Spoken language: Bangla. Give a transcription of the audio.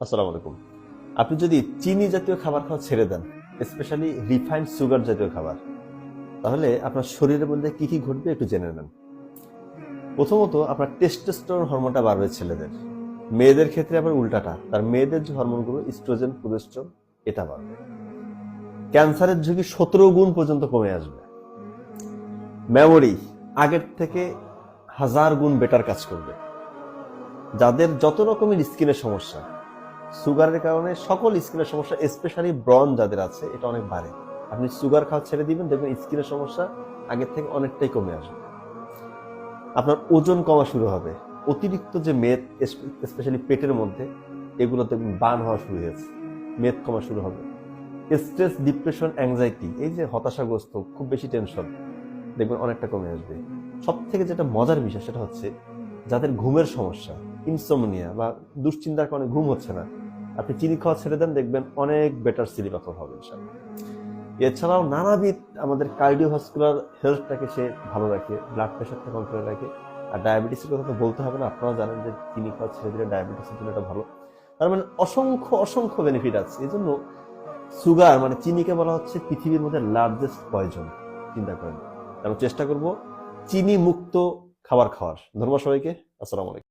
আসসালামু আলাইকুম। আপনি যদি চিনি জাতীয় খাবার খাওয়া ছেড়ে দেন, স্পেশালি রিফাইন্ড সুগার জাতীয় খাবার, তাহলে আপনার শরীরের মধ্যে কি কি ঘটবে একটু জেনে নেন। প্রথমত, আপনার টেস্টোস্টেরন হরমোনটা বাড়বে ছেলেদের। মেয়েদের ক্ষেত্রে আবার উল্টাটা, তার মেয়েদের যে হরমোনগুলো ইস্ট্রোজেন, প্রোজেস্টেরন, এটা বাড়বে। ক্যান্সারের ঝুঁকি 17 গুণ পর্যন্ত কমে আসবে। মেমোরি আগের থেকে 1000 গুণ বেটার কাজ করবে। যাদের যত রকমের স্কিনের সমস্যা, সুগারের কারণে সকল স্কিনের সমস্যা, স্পেশালি ব্রন যাদের আছে, এটা অনেক বাড়ে। আপনি সুগার খাওয়া ছেড়ে দিবেন, দেখবেন স্কিনের সমস্যা আগের থেকে অনেকটাই কমে আসবে। আপনার ওজন কমা শুরু হবে। অতিরিক্ত যে মেদ, স্পেশালি পেটের মধ্যে, এগুলো দেখবেন বার্ন হওয়া শুরু হয়েছে, মেদ কমা শুরু হবে। স্ট্রেস, ডিপ্রেশন, অ্যাংজাইটি, এই যে হতাশাগ্রস্ত, খুব বেশি টেনশন, দেখবেন অনেকটা কমে আসবে। সব থেকে যেটা মজার বিষয় সেটা হচ্ছে, যাদের ঘুমের সমস্যা, ইনসোমনিয়া বা দুশ্চিন্তার কারণে ঘুম হচ্ছে না, আপনি চিনি খাওয়া ছেড়ে দেন, দেখবেন অনেক বেটার স্লিপ আপনার হবে ইনশাআল্লাহ। এছাড়াও নানাবিধ আমাদের কার্ডিওভাস্কুলার হেলথটাকে সে ভালো রাখে, ব্লাড প্রেশারটা কন্ট্রোলে রাখে। আর ডায়াবেটিসের কথা তো বলতে হবে না, আপনারা জানেন যে চিনি খাওয়া ছেড়ে দিলে ডায়াবেটিসের জন্য এটা ভালো। তার মানে অসংখ্য অসংখ্য বেনিফিট আছে। এই জন্য সুগার মানে চিনিকে বলা হচ্ছে পৃথিবীর মধ্যে লার্জেস্ট পয়জন। চিন্তা করেন। আমরা চেষ্টা করব চিনি মুক্ত খাবার খাওয়ার। ধন্যবাদ সবাইকে। আসসালামু আলাইকুম।